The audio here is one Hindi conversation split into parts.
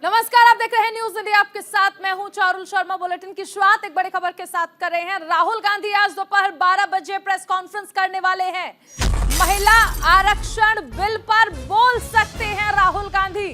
नमस्कार, आप देख रहे हैं न्यूज इंडिया। आपके साथ मैं हूं चारुल शर्मा। बुलेटिन की शुरुआत एक बड़ी खबर के साथ कर रहे हैं। राहुल गांधी आज दोपहर 12 बजे प्रेस कॉन्फ्रेंस करने वाले हैं। महिला आरक्षण बिल पर बोल सकते हैं राहुल गांधी।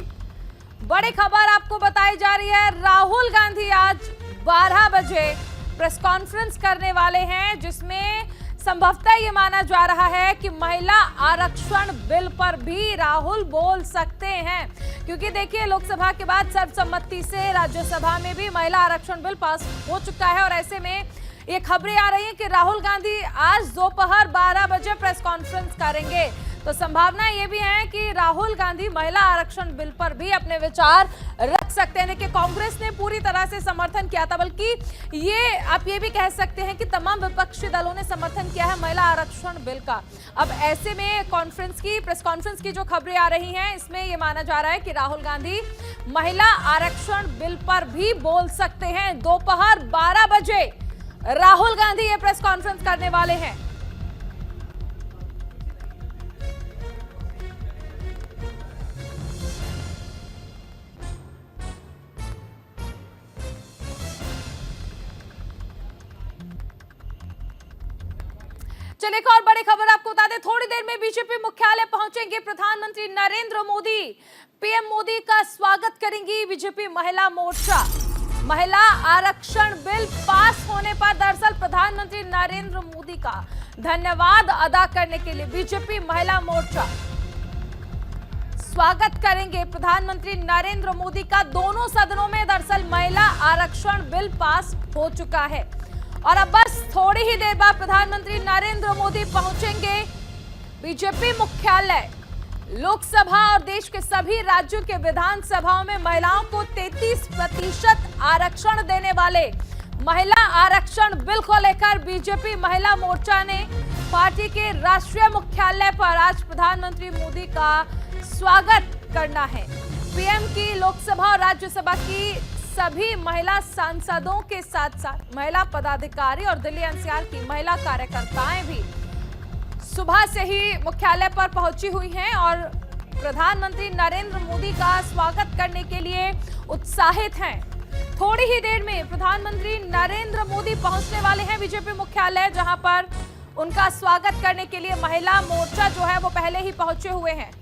बड़ी खबर आपको बताई जा रही है। राहुल गांधी आज 12 बजे प्रेस कॉन्फ्रेंस करने वाले हैं, जिसमें संभवतः ये माना जा रहा है कि महिला आरक्षण बिल पर भी राहुल बोल सकते हैं, क्योंकि देखिए लोकसभा के बाद सर्वसम्मति से राज्यसभा में भी महिला आरक्षण बिल पास हो चुका है। और ऐसे में ये खबरें आ रही हैं कि राहुल गांधी आज दोपहर 12 बजे प्रेस कॉन्फ्रेंस करेंगे। तो संभावना ये भी है कि राहुल गांधी महिला आरक्षण बिल पर भी अपने विचार रख सकते हैं। कि कांग्रेस ने पूरी तरह से समर्थन किया था, बल्कि ये आप ये भी कह सकते हैं कि तमाम विपक्षी दलों ने समर्थन किया है महिला आरक्षण बिल का। अब ऐसे में प्रेस कॉन्फ्रेंस की जो खबरें आ रही हैं, इसमें ये माना जा रहा है कि राहुल गांधी महिला आरक्षण बिल पर भी बोल सकते हैं। दोपहर 12 बजे राहुल गांधी ये प्रेस कॉन्फ्रेंस करने वाले हैं। चलिए एक और बड़ी खबर आपको बता दें। थोड़ी देर में बीजेपी मुख्यालय पहुंचेंगे प्रधानमंत्री नरेंद्र मोदी। पीएम मोदी का स्वागत करेंगी बीजेपी महिला मोर्चा। महिला आरक्षण बिल पास होने पर दरअसल प्रधानमंत्री नरेंद्र मोदी का धन्यवाद अदा करने के लिए बीजेपी महिला मोर्चा स्वागत करेंगे प्रधानमंत्री नरेंद्र मोदी का। दोनों सदनों में दरअसल महिला आरक्षण बिल पास हो चुका है और अब बस थोड़ी ही देर बाद प्रधानमंत्री नरेंद्र मोदी पहुंचेंगे बीजेपी मुख्यालय। लोकसभा और देश के सभी राज्यों के विधानसभाओं में महिलाओं को 33% आरक्षण देने वाले महिला आरक्षण बिल को लेकर बीजेपी महिला मोर्चा ने पार्टी के राष्ट्रीय मुख्यालय पर आज प्रधानमंत्री मोदी का स्वागत करना है। पीएम की लोकसभा और राज्यसभा की सभी महिला सांसदों के साथ साथ महिला पदाधिकारी और दिल्ली एनसीआर की महिला कार्यकर्ताएं भी सुबह से ही मुख्यालय पर पहुंची हुई हैं और प्रधानमंत्री नरेंद्र मोदी का स्वागत करने के लिए उत्साहित हैं। थोड़ी ही देर में प्रधानमंत्री नरेंद्र मोदी पहुंचने वाले हैं बीजेपी मुख्यालय, जहां पर उनका स्वागत करने के लिए महिला मोर्चा जो है वो पहले ही पहुंचे हुए हैं।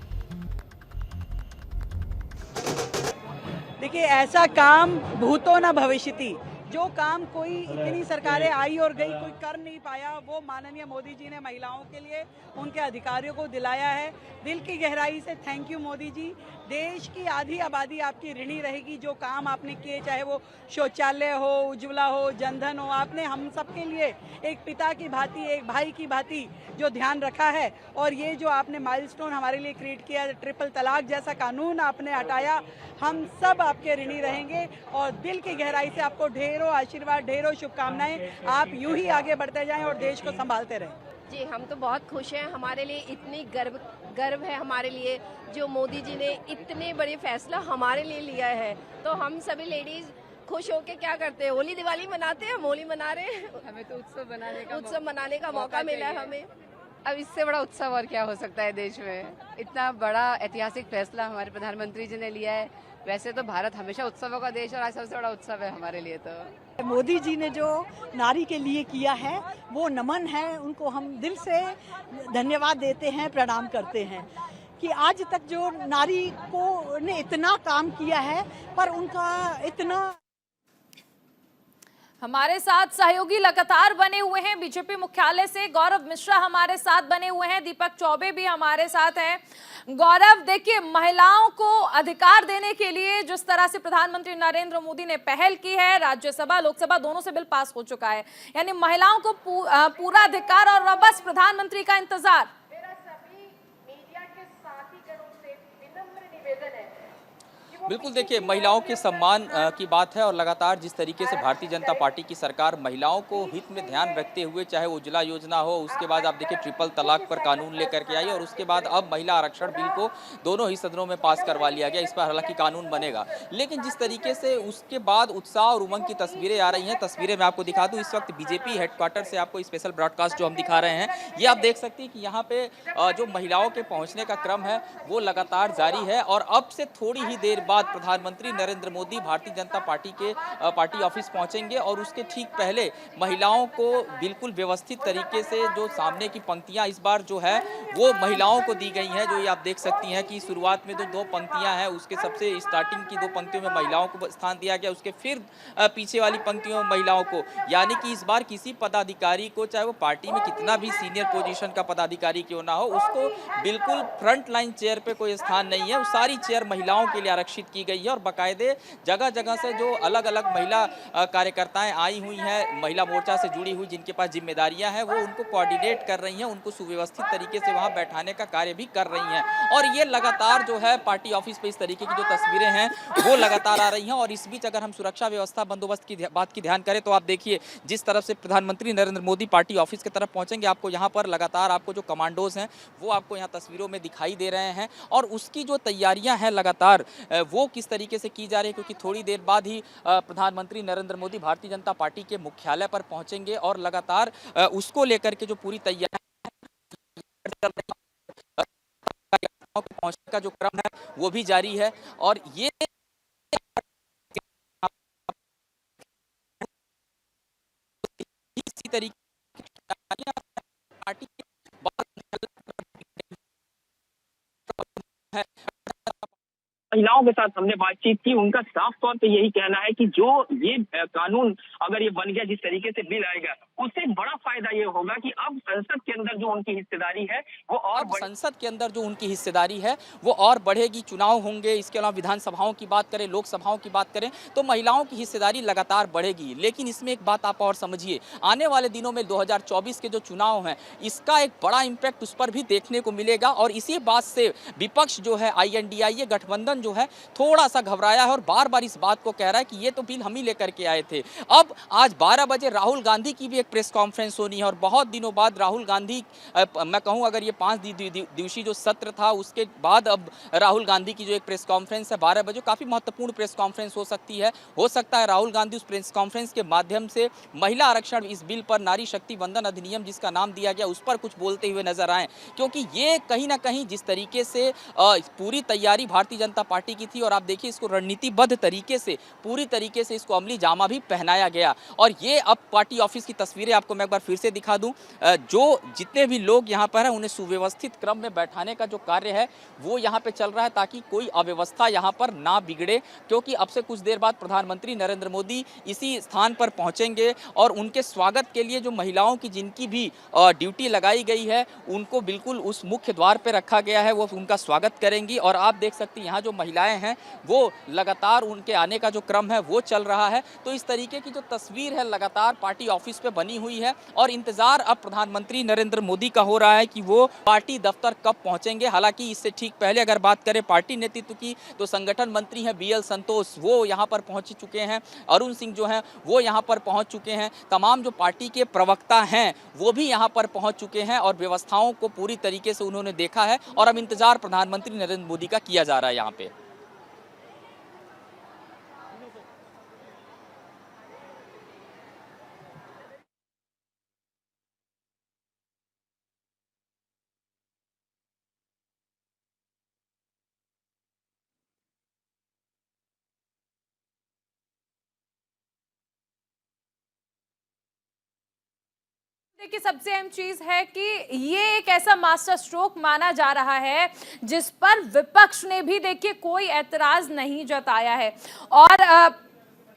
देखिए, ऐसा काम भूतो न भविष्यति। जो काम कोई इतनी सरकारें आई और गई कोई कर नहीं पाया, वो माननीय मोदी जी ने महिलाओं के लिए, उनके अधिकारियों को दिलाया है। दिल की गहराई से थैंक यू मोदी जी। देश की आधी आबादी आपकी ऋणी रहेगी। जो काम आपने किए, चाहे वो शौचालय हो, उज्ज्वला हो, जनधन हो, आपने हम सबके लिए एक पिता की भांति, एक भाई की भांति जो ध्यान रखा है। और ये जो आपने माइलस्टोन हमारे लिए क्रिएट किया, ट्रिपल तलाक जैसा कानून आपने हटाया, हम सब आपके ऋणी रहेंगे और दिल की गहराई से आपको ढेरों आशीर्वाद, ढेरों शुभकामनाएं। आप यूं ही आगे बढ़ते जाएं और देश को संभालते रहें। जी, हम तो बहुत खुश हैं। हमारे लिए इतनी गर्व है हमारे लिए, जो मोदी जी ने इतने बड़े फैसला हमारे लिए लिया है। तो हम सभी लेडीज खुश होके क्या करते हैं, होली दिवाली मनाते हैं, हम होली मना रहे हैं। हमें तो उत्सव मनाने का मौका मिला है हमें। अब इससे बड़ा उत्सव और क्या हो सकता है देश में। इतना बड़ा ऐतिहासिक फैसला हमारे प्रधानमंत्री जी ने लिया है। वैसे तो भारत हमेशा उत्सवों का देश, और आज सबसे बड़ा उत्सव है हमारे लिए। तो मोदी जी ने जो नारी के लिए किया है वो नमन है। उनको हम दिल से धन्यवाद देते हैं, प्रणाम करते हैं कि आज तक जो नारी को ने इतना काम किया है, पर उनका इतना। हमारे साथ सहयोगी लगातार बने हुए हैं बीजेपी मुख्यालय से। गौरव मिश्रा हमारे साथ बने हुए हैं, दीपक चौबे भी हमारे साथ हैं। गौरव, देखिए महिलाओं को अधिकार देने के लिए जिस तरह से प्रधानमंत्री नरेंद्र मोदी ने पहल की है, राज्यसभा लोकसभा दोनों से बिल पास हो चुका है, यानी महिलाओं को पूरा अधिकार और अब बस प्रधानमंत्री का इंतजार। मेरा सभी मीडिया के साथीगणों से विनम्र निवेदन है। बिल्कुल, देखिए महिलाओं के सम्मान की बात है और लगातार जिस तरीके से भारतीय जनता पार्टी की सरकार महिलाओं को हित में ध्यान रखते हुए, चाहे वो उज्ज्वला योजना हो, उसके बाद आप देखिए ट्रिपल तलाक पर कानून लेकर के आई और उसके बाद अब महिला आरक्षण बिल को दोनों ही सदनों में पास करवा लिया गया। इस पर हालांकि कानून बनेगा, लेकिन जिस तरीके से उसके बाद उत्साह और उमंग की तस्वीरें आ रही हैं, तस्वीरें मैं आपको दिखा दूँ। इस वक्त बीजेपी हेडक्वार्टर से आपको स्पेशल ब्रॉडकास्ट जो हम दिखा रहे हैं, ये आप देख सकते हैं कि यहाँ पे जो महिलाओं के पहुँचने का क्रम है वो लगातार जारी है और अब से थोड़ी ही देर बाद बाद प्रधानमंत्री नरेंद्र मोदी भारतीय जनता पार्टी के पार्टी ऑफिस पहुंचेंगे और उसके ठीक पहले महिलाओं को बिल्कुल व्यवस्थित तरीके से जो सामने की पंक्तियां इस बार जो है वो महिलाओं को दी गई हैं। जो ये आप देख सकती हैं कि शुरुआत में जो दो पंक्तियां हैं उसके सबसे स्टार्टिंग की दो पंक्तियों में महिलाओं को स्थान दिया गया, उसके फिर पीछे वाली पंक्तियों में महिलाओं को, यानी कि इस बार किसी पदाधिकारी को, चाहे वो पार्टी में कितना भी सीनियर पोजीशन का पदाधिकारी क्यों ना हो, उसको बिल्कुल फ्रंट लाइन चेयर पे कोई स्थान नहीं है। वो सारी चेयर महिलाओं के लिए आरक्षित की गई है और बाकायदे जगह जगह से जो अलग अलग महिला कार्यकर्ताएं आई हुई हैं, महिला मोर्चा से जुड़ी हुई जिनके पास जिम्मेदारियां हैं, वो उनको कोऑर्डिनेट कर रही हैं, उनको सुव्यवस्थित तरीके से वहां बैठाने का कार्य भी कर रही हैं। और ये लगातार जो है पार्टी ऑफिस पे इस तरीके की जो तस्वीरें हैं वो लगातार आ रही हैं। और इस बीच अगर हम सुरक्षा व्यवस्था बंदोबस्त की बात की ध्यान करें तो आप देखिए जिस तरफ से प्रधानमंत्री नरेंद्र मोदी पार्टी ऑफिस की तरफ पहुंचेंगे, आपको यहाँ पर लगातार आपको जो कमांडोज हैं वो आपको यहाँ तस्वीरों में दिखाई दे रहे हैं। और उसकी जो तैयारियां हैं लगातार वो किस तरीके से की जा रही है, क्योंकि थोड़ी देर बाद ही प्रधानमंत्री नरेंद्र मोदी भारतीय जनता पार्टी के मुख्यालय पर पहुंचेंगे और लगातार उसको लेकर के जो पूरी तैयारी पहुंचने का जो क्रम है वो भी जारी है। और ये इसी तरीके की पार्टी है। महिलाओं के साथ हमने बातचीत की, उनका साफ तौर पे यही कहना है कि जो ये कानून अगर ये बन गया, जिस तरीके से बिल आएगा, उससे बड़ा फायदा ये होगा कि अब संसद के अंदर जो उनकी हिस्सेदारी है वो और संसद के अंदर जो उनकी हिस्सेदारी है वो और बढ़ेगी। चुनाव होंगे, इसके अलावा विधानसभाओं की बात करें, लोकसभाओं की बात करें तो महिलाओं की हिस्सेदारी लगातार बढ़ेगी। लेकिन इसमें एक बात आप और समझिए, आने वाले दिनों में 2024 के जो चुनाव हैं इसका एक बड़ा इम्पैक्ट उस पर भी देखने को मिलेगा। और इसी बात से विपक्ष जो है, INDIA गठबंधन जो है, थोड़ा सा घबराया है और बार बार इस बात को कह रहा है कि ये तो बिल हम ही लेकर के आए थे। अब आज 12 बजे राहुल गांधी की भी एक प्रेस कॉन्फ्रेंस होनी है और बहुत दिनों बाद राहुल गांधी, मैं कहूं अगर ये 5 दिवसीय जो सत्र था उसके बाद अब राहुल गांधी की जो एक प्रेस कॉन्फ्रेंस है 12 बजे, काफी महत्वपूर्ण प्रेस कॉन्फ्रेंस हो सकती है। हो सकता है राहुल गांधी उस प्रेस कॉन्फ्रेंस के माध्यम से महिला आरक्षण इस बिल पर, नारी शक्ति वंदन अधिनियम जिसका नाम दिया गया, उस पर कुछ बोलते हुए नजर आए। क्योंकि ये कहीं ना कहीं जिस तरीके से पूरी तैयारी भारतीय जनता पार्टी की थी, और आप देखिए इसको रणनीतिबद्ध तरीके से पूरी तरीके से इसको अमली जामा भी पहनाया गया। और ये अब पार्टी ऑफिस की तस्वीरें आपको मैं एक बार फिर से दिखा दूं। जो जितने भी लोग यहाँ पर हैं उन्हें सुव्यवस्थित क्रम में बैठाने का जो कार्य है वो यहाँ पे चल रहा है ताकि कोई अव्यवस्था यहाँ पर ना बिगड़े। क्योंकि अब से कुछ देर बाद प्रधानमंत्री नरेंद्र मोदी इसी स्थान पर पहुँचेंगे और उनके स्वागत के लिए जो महिलाओं की जिनकी भी ड्यूटी लगाई गई है उनको बिल्कुल उस मुख्य द्वार पर रखा गया है, वो उनका स्वागत करेंगी। और आप देख सकते हैं यहाँ जो महिलाएं हैं वो लगातार उनके आने का जो क्रम है वो चल रहा है। तो इस तरीके की जो तस्वीर है लगातार पार्टी ऑफिस पे बनी हुई है और इंतजार अब प्रधानमंत्री नरेंद्र मोदी का हो रहा है कि वो पार्टी दफ्तर कब पहुंचेंगे। हालांकि इससे ठीक पहले अगर बात करें पार्टी नेतृत्व की तो संगठन मंत्री हैं BL संतोष, वो यहाँ पर पहुंच चुके हैं। अरुण सिंह जो हैं वो यहाँ पर पहुंच चुके हैं। तमाम जो पार्टी के प्रवक्ता हैं वो भी यहाँ पर पहुंच चुके हैं और व्यवस्थाओं को पूरी तरीके से उन्होंने देखा है। और अब इंतजार प्रधानमंत्री नरेंद्र मोदी का किया जा रहा है यहाँ पे। देखिए सबसे अहम चीज है कि ये एक ऐसा मास्टर स्ट्रोक माना जा रहा है जिस पर विपक्ष ने भी देखिए कोई ऐतराज नहीं जताया है। और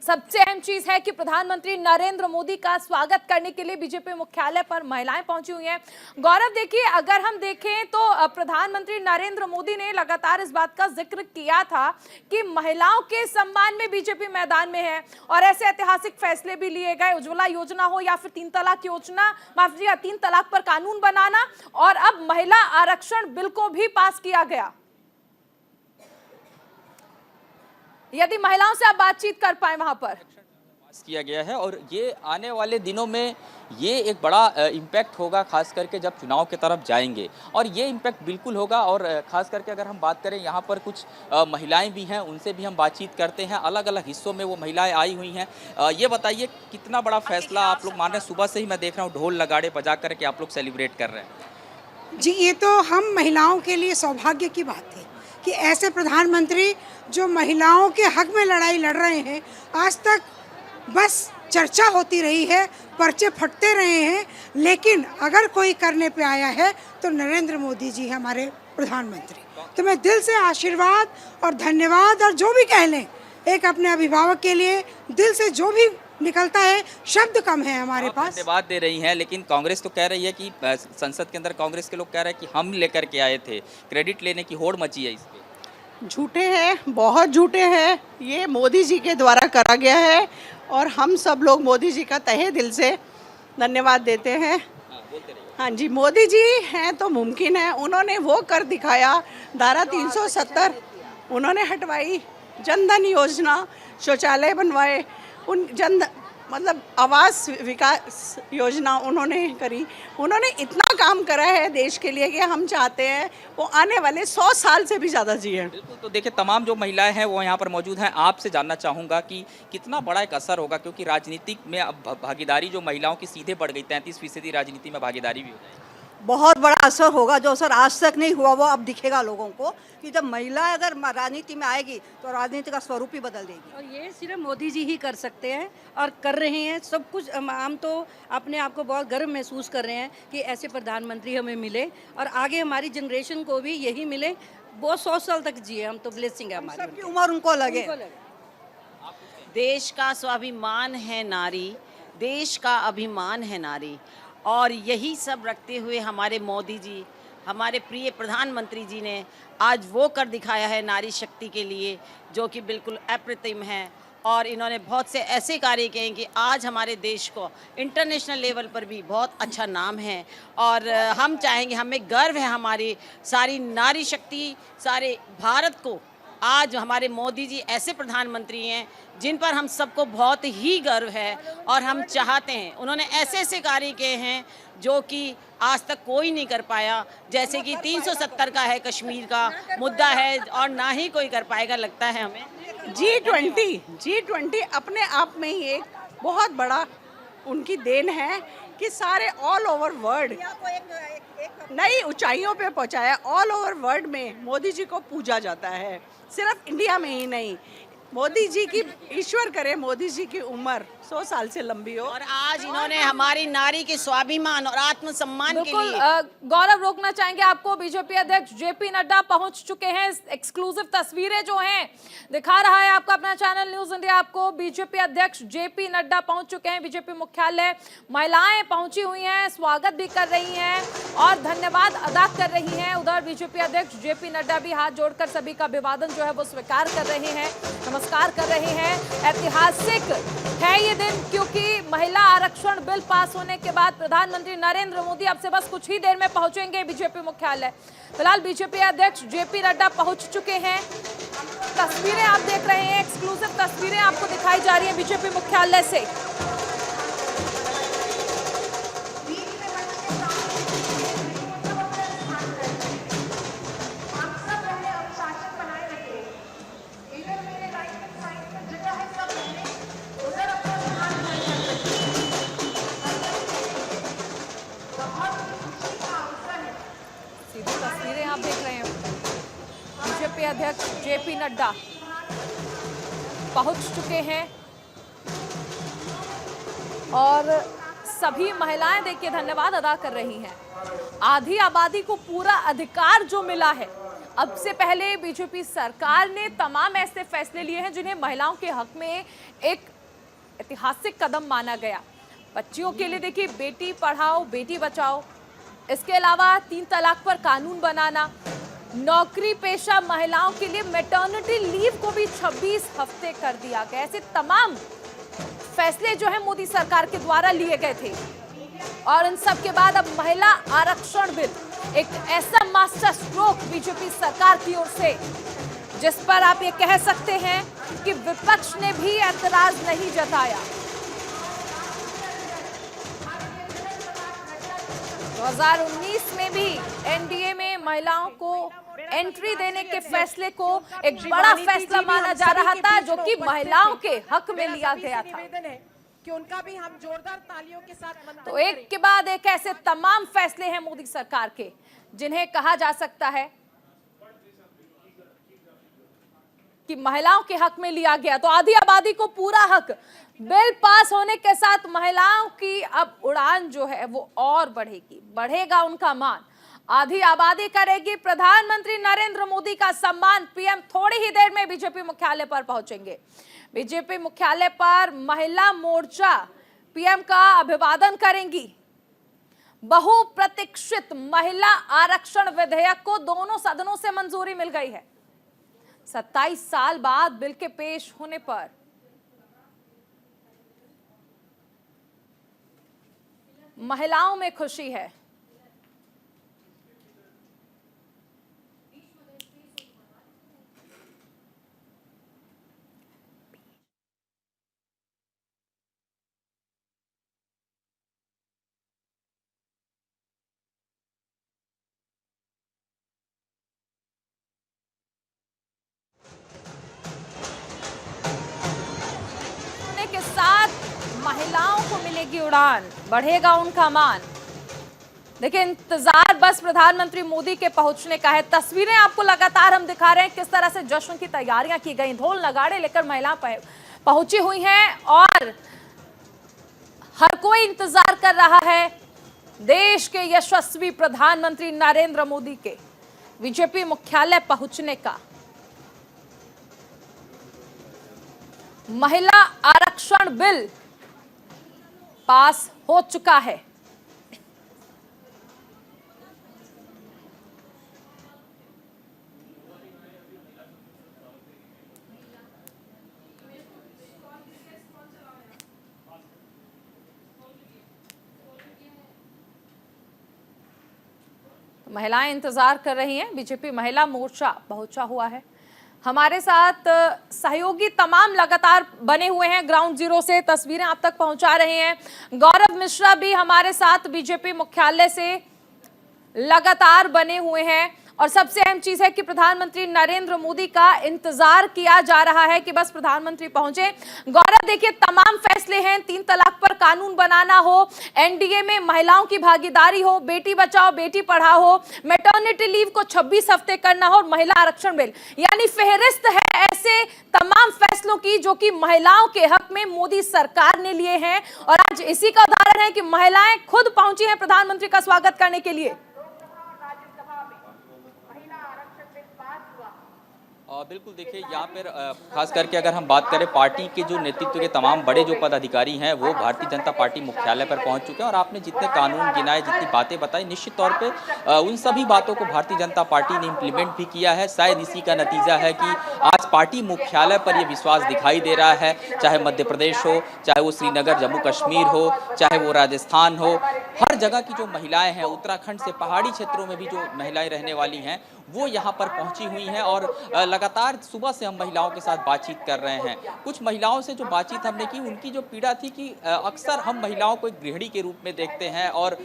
सबसे अहम चीज है कि प्रधानमंत्री नरेंद्र मोदी का स्वागत करने के लिए बीजेपी मुख्यालय पर महिलाएं पहुंची हुई हैं। गौरव देखिए अगर हम देखें तो प्रधानमंत्री नरेंद्र मोदी ने लगातार इस बात का जिक्र किया था कि महिलाओं के सम्मान में बीजेपी मैदान में है और ऐसे ऐतिहासिक फैसले भी लिए गए, उज्ज्वला योजना हो या फिर 3 तलाक योजना, माफ कीजिएगा 3 तलाक पर कानून बनाना, और अब महिला आरक्षण बिल को भी पास किया गया। यदि महिलाओं से आप बातचीत कर पाए वहां पर पास किया गया है और ये आने वाले दिनों में ये एक बड़ा इम्पैक्ट होगा, खास करके जब चुनाव की तरफ जाएंगे। और ये इम्पैक्ट बिल्कुल होगा। और खास करके अगर हम बात करें यहाँ पर कुछ महिलाएं भी हैं, उनसे भी हम बातचीत करते हैं। अलग अलग हिस्सों में वो महिलाएं आई हुई हैं। ये बताइए कितना बड़ा फैसला आप लोग मान रहे हैं? सुबह से ही मैं देख रहा हूँ ढोल लगाड़े बजा करके आप लोग सेलिब्रेट कर रहे हैं। जी, ये तो हम महिलाओं के लिए सौभाग्य की बात है कि ऐसे प्रधानमंत्री जो महिलाओं के हक में लड़ाई लड़ रहे हैं, आज तक बस चर्चा होती रही है, पर्चे फटते रहे हैं, लेकिन अगर कोई करने पे आया है तो नरेंद्र मोदी जी हमारे प्रधानमंत्री। तो मैं दिल से आशीर्वाद और धन्यवाद और जो भी कह लें, एक अपने अभिभावक के लिए दिल से जो भी निकलता है, शब्द कम है हमारे पास। धन्यवाद दे रही हैं, लेकिन कांग्रेस तो कह रही है कि संसद के अंदर कांग्रेस के लोग कह रहे हैं कि हम लेकर के आए थे, क्रेडिट लेने की होड़ मची है इस पे। झूठे हैं, बहुत झूठे हैं। ये मोदी जी के द्वारा करा गया है और हम सब लोग मोदी जी का तहे दिल से धन्यवाद देते हैं। हाँ जी, मोदी जी हैं तो मुमकिन है। उन्होंने वो कर दिखाया, धारा 370 उन्होंने हटवाई, जनधन योजना, शौचालय बनवाए, मतलब आवास विकास योजना उन्होंने करी। उन्होंने इतना काम करा है देश के लिए कि हम चाहते हैं वो आने वाले 100 साल से भी ज़्यादा जिए। बिल्कुल, तो देखिए तमाम जो महिलाएं हैं वो यहाँ पर मौजूद हैं। आपसे जानना चाहूँगा कि कितना बड़ा एक असर होगा, क्योंकि राजनीतिक में अब भागीदारी जो महिलाओं की सीधे बढ़ गई, 33% राजनीति में भागीदारी भी हो गई। बहुत बड़ा असर होगा। जो असर आज तक नहीं हुआ वो अब दिखेगा लोगों को, कि जब महिला अगर राजनीति में आएगी तो राजनीति का स्वरूप ही बदल देगी। और ये सिर्फ मोदी जी ही कर सकते हैं और कर रहे हैं सब कुछ। हम तो अपने आप को बहुत गर्व महसूस कर रहे हैं कि ऐसे प्रधानमंत्री हमें मिले और आगे हमारी जनरेशन को भी यही मिले। बहुत 100 साल तक जिए हम, तो ब्लेसिंग है हमारी। सबकी उम्र उनको लगे। देश का स्वाभिमान है नारी, देश का अभिमान है नारी, और यही सब रखते हुए हमारे मोदी जी, हमारे प्रिय प्रधानमंत्री जी ने आज वो कर दिखाया है नारी शक्ति के लिए, जो कि बिल्कुल अप्रतिम है। और इन्होंने बहुत से ऐसे कार्य किए हैं कि आज हमारे देश को इंटरनेशनल लेवल पर भी बहुत अच्छा नाम है। और हम चाहेंगे, हमें गर्व है हमारी सारी नारी शक्ति, सारे भारत को। आज हमारे मोदी जी ऐसे प्रधानमंत्री हैं जिन पर हम सबको बहुत ही गर्व है, और हम चाहते हैं, उन्होंने ऐसे ऐसे कार्य किए हैं जो कि आज तक कोई नहीं कर पाया। जैसे कि 370 का है, कश्मीर का मुद्दा है, और ना ही कोई कर पाएगा लगता है हमें। G20 अपने आप में ही एक बहुत बड़ा उनकी देन है कि सारे ऑल ओवर वर्ल्ड नई ऊंचाइयों पे पहुंचाया। ऑल ओवर वर्ल्ड में मोदी जी को पूजा जाता है, सिर्फ इंडिया में ही नहीं। मोदी जी की, ईश्वर करे मोदी जी की उम्र 100 साल से लंबी हो। और आज इन्होंने हमारी नारी के स्वाभिमान और आत्मसम्मान के लिए। गौरव, रोकना चाहेंगे आपको। बीजेपी अध्यक्ष जेपी नड्डा पहुंच चुके हैं। एक्सक्लूसिव तस्वीरें जो हैं दिखा रहा है आपका अपना चैनल न्यूज इंडिया आपको। बीजेपी अध्यक्ष जेपी नड्डा पहुंच चुके हैं बीजेपी मुख्यालय। महिलाएं पहुंची हुई हैं, स्वागत भी कर रही हैं और धन्यवाद अदा कर रही हैं। उधर बीजेपी अध्यक्ष जेपी नड्डा भी हाथ जोड़कर सभी का अभिवादन जो है वो स्वीकार कर रहे हैं, नमस्कार कर रहे हैं। ऐतिहासिक है ये दिन, क्योंकि महिला आरक्षण बिल पास होने के बाद प्रधानमंत्री नरेंद्र मोदी अब से बस कुछ ही देर में पहुंचेंगे बीजेपी मुख्यालय। फिलहाल बीजेपी अध्यक्ष जेपी नड्डा पहुंच चुके हैं। तस्वीरें आप देख रहे हैं, एक्सक्लूसिव तस्वीरें आपको दिखाई जा रही हैं बीजेपी मुख्यालय से। तस्वीरें आप देख रहे हैं, बीजेपी अध्यक्ष जेपी नड्डा पहुंच चुके हैं और सभी महिलाएं देखिए धन्यवाद अदा कर रही हैं। आधी आबादी को पूरा अधिकार जो मिला है, अब से पहले बीजेपी सरकार ने तमाम ऐसे फैसले लिए हैं जिन्हें महिलाओं के हक में एक ऐतिहासिक कदम माना गया। बच्चियों के लिए देखिए बेटी पढ़ाओ बेटी बचाओ, इसके अलावा 3 तलाक पर कानून बनाना, नौकरी पेशा महिलाओं के लिए मैटरनिटी लीव को भी 26 हफ्ते कर दिया गया। ऐसे तमाम फैसले जो है मोदी सरकार के द्वारा लिए गए थे। और इन सब के बाद अब महिला आरक्षण बिल, एक ऐसा मास्टर स्ट्रोक बीजेपी सरकार की ओर से जिस पर आप ये कह सकते हैं कि विपक्ष ने भी ऐतराज नहीं जताया। 2019 में भी एनडीए में महिलाओं को एंट्री देने के फैसले को एक बड़ा फैसला माना जा रहा था, जो कि महिलाओं के हक में लिया गया था। कि उनका भी हम जोरदार तालियों के साथ तो एक के बाद एक ऐसे तमाम फैसले हैं मोदी सरकार के, जिन्हें कहा जा सकता है कि महिलाओं के हक में लिया गया, तो आधी आबादी को पूरा हक। बिल पास होने के साथ महिलाओं की अब उड़ान जो है वो और बढ़ेगी, बढ़ेगा उनका मान। आधी आबादी करेगी प्रधानमंत्री नरेंद्र मोदी का सम्मान। पीएम थोड़ी ही देर में बीजेपी मुख्यालय पर पहुंचेंगे। बीजेपी मुख्यालय पर महिला मोर्चा पीएम का अभिवादन करेंगी। बहुप्रतीक्षित महिला आरक्षण विधेयक को दोनों सदनों से मंजूरी मिल गई है। 27 साल बाद बिल के पेश होने पर महिलाओं में खुशी है। के साथ महिलाओं को मिलेगी उड़ान, बढ़ेगा उनका मान। देखिए, इंतजार बस प्रधानमंत्री मोदी के पहुंचने का है। तस्वीरें आपको लगातार हम दिखा रहे हैं किस तरह से जश्न की तैयारियां की गई। ढोल नगाड़े लेकर महिलाएं पहुंची हुई हैं और हर कोई इंतजार कर रहा है देश के यशस्वी प्रधानमंत्री नरेंद्र मोदी के बीजेपी मुख्यालय पहुंचने का। महिला आरक्षण बिल पास हो चुका है। महिलाएं इंतजार कर रही हैं। बीजेपी महिला मोर्चा पहुंचा हुआ है। हमारे साथ सहयोगी तमाम लगातार बने हुए हैं, ग्राउंड जीरो से तस्वीरें आप तक पहुंचा रहे हैं। गौरव मिश्रा भी हमारे साथ बीजेपी मुख्यालय से लगातार बने हुए हैं। और सबसे अहम चीज है कि प्रधानमंत्री नरेंद्र मोदी का इंतजार किया जा रहा है कि बस प्रधानमंत्री पहुंचे। गौरव, देखिए, तमाम फैसले हैं, 3 तलाक पर कानून बनाना हो, एनडीए में महिलाओं की भागीदारी हो, बेटी बचाओ बेटी पढ़ाओ हो, मैटरनिटी लीव को 26 हफ्ते करना हो और महिला आरक्षण बिल, यानी फेहरिस्त है ऐसे तमाम फैसलों की जो कि महिलाओं के हक में मोदी सरकार ने लिए हैं। और आज इसी का उदाहरण है कि महिलाएं खुद पहुंची हैं प्रधानमंत्री का स्वागत करने के लिए। बिल्कुल, देखिए, यहाँ पर खास करके अगर हम बात करें पार्टी के जो नेतृत्व के तमाम बड़े जो पदाधिकारी हैं वो भारतीय जनता पार्टी मुख्यालय पर पहुंच चुके हैं। और आपने जितने कानून गिनाए, जितनी बातें बताई, निश्चित तौर पे उन सभी बातों को भारतीय जनता पार्टी ने इम्प्लीमेंट भी किया है। शायद इसी का नतीजा है कि आज पार्टी मुख्यालय पर यह विश्वास दिखाई दे रहा है। चाहे मध्य प्रदेश हो, चाहे वो श्रीनगर जम्मू कश्मीर हो, चाहे वो राजस्थान हो, हर जगह की जो महिलाएं हैं, उत्तराखंड से पहाड़ी क्षेत्रों में भी जो महिलाएं रहने वाली हैं वो यहाँ पर पहुंची हुई हैं। और लगातार सुबह से हम महिलाओं के साथ बातचीत कर रहे हैं। कुछ महिलाओं से जो बातचीत हमने की, उनकी जो पीड़ा थी कि अक्सर हम महिलाओं को एक गृहिणी के रूप में देखते हैं और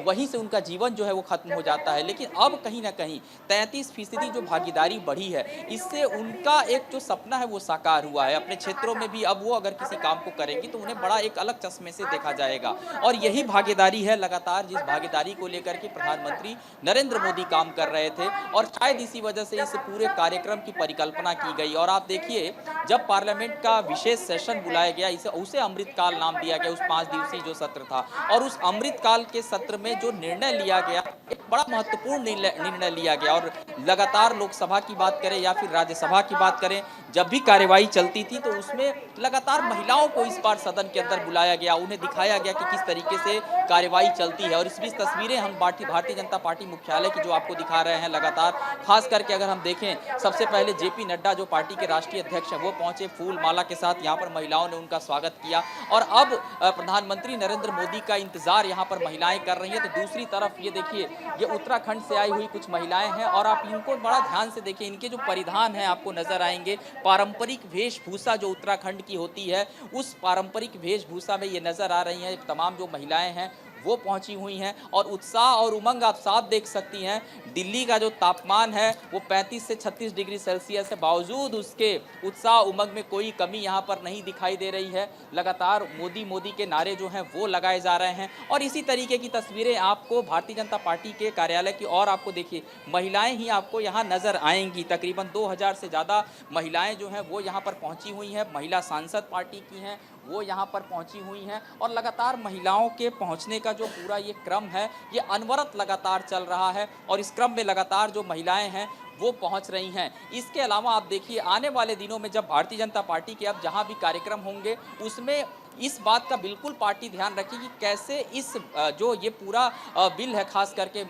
वहीं से उनका जीवन जो है वो खत्म हो जाता है। लेकिन अब कहीं ना कहीं 33% जो भागीदारी बढ़ी है, इससे उनका एक जो सपना है वो साकार हुआ है। अपने क्षेत्रों में भी अब वो अगर किसी काम को करेंगी तो उन्हें बड़ा एक अलग चश्मे से देखा जाएगा। और यही भागीदारी है लगातार, जिस भागीदारी को लेकर के प्रधानमंत्री नरेंद्र मोदी काम कर रहे थे। और शायद इसी वजह से इस पूरे कार्यक्रम की परिकल्पना की गई। और आप देखिए, जब पार्लियामेंट का विशेष सेशन बुलाया गया, उसे अमृतकाल नाम दिया गया, उस 5 दिवसीय जो सत्र था, और उस अमृतकाल के सत्र में जो निर्णय लिया गया, एक बड़ा महत्वपूर्ण निर्णय लिया गया। और लगातार लोकसभा की बात करें या फिर राज्यसभा की बात करें, जब भी कार्यवाही चलती थी तो उसमें लगातार महिलाओं को इस बार सदन के अंदर बुलाया गया, उन्हें दिखाया गया कि किस तरीके से कार्यवाही चलती है। और इस बीच तस्वीरें हम भारतीय जनता पार्टी मुख्यालय की जो आपको दिखा रहे हैं लगातार, खास करके अगर हम देखें, सबसे पहले जेपी नड्डा जो पार्टी के राष्ट्रीय अध्यक्ष हैं वो पहुंचे फूल माला के साथ। यहाँ पर महिलाओं ने उनका स्वागत किया और अब प्रधानमंत्री नरेंद्र मोदी का इंतजार यहाँ पर महिलाएं कर रही हैं। तो दूसरी तरफ ये देखिए, ये उत्तराखंड से आई हुई कुछ महिलाएं हैं और आप इनको बड़ा ध्यान से देखिए, इनके जो परिधान हैं आपको नजर आएंगे। पारंपरिक वेशभूषा जो उत्तराखंड की होती है, उस पारंपरिक वेशभूषा में ये नजर आ रही हैं। तमाम जो महिलाएं हैं वो पहुंची हुई हैं और उत्साह और उमंग आप साफ देख सकती हैं। दिल्ली का जो तापमान है वो 35 से 36 डिग्री सेल्सियस है, बावजूद उसके उत्साह उमंग में कोई कमी यहाँ पर नहीं दिखाई दे रही है। लगातार मोदी मोदी के नारे जो हैं वो लगाए जा रहे हैं और इसी तरीके की तस्वीरें आपको भारतीय जनता पार्टी के कार्यालय की और आपको देखिए महिलाएं ही आपको यहाँ नजर आएंगी। तकरीबन 2000 से ज़्यादा महिलाएं जो हैं वो यहाँ पर पहुँची हुई हैं। महिला सांसद पार्टी की हैं वो यहाँ पर पहुंची हुई हैं और लगातार महिलाओं के पहुंचने का जो पूरा ये क्रम है ये अनवरत लगातार चल रहा है और इस क्रम में लगातार जो महिलाएं हैं वो पहुंच रही हैं। इसके अलावा आप देखिए आने वाले दिनों में जब भारतीय जनता पार्टी के अब जहां भी कार्यक्रम होंगे उसमें इस बात का बिल्कुल पार्टी ध्यान रखेगी कैसे इस जो ये पूरा बिल है, खास करके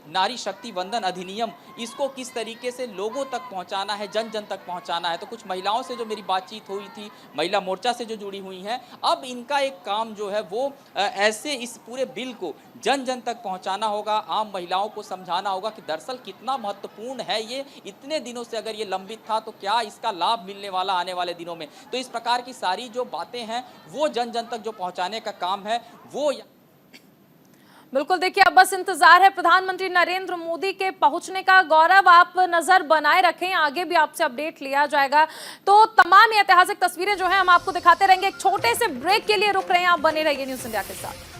नारी शक्ति वंदन अधिनियम, इसको किस तरीके से लोगों तक पहुंचाना है, जन जन तक पहुंचाना है। तो कुछ महिलाओं से जो मेरी बातचीत हुई थी, महिला मोर्चा से जो जुड़ी हुई हैं, अब इनका एक काम जो है वो ऐसे इस पूरे बिल को जन जन तक पहुंचाना होगा, आम महिलाओं को समझाना होगा कि दरअसल कितना महत्वपूर्ण है ये। इतने दिनों से अगर ये लंबित था तो क्या इसका लाभ मिलने वाला आने वाले दिनों में। तो इस प्रकार की सारी जो बातें हैं वो जन जन तक जो पहुंचाने का काम है वो बिल्कुल। देखिए अब बस इंतजार है प्रधानमंत्री नरेंद्र मोदी के पहुंचने का। गौरव आप नजर बनाए रखें, आगे भी आपसे अपडेट लिया जाएगा। तो तमाम ऐतिहासिक तस्वीरें जो हैं हम आपको दिखाते रहेंगे। एक छोटे से ब्रेक के लिए रुक रहे हैं, आप बने रहिए न्यूज़ इंडिया के साथ।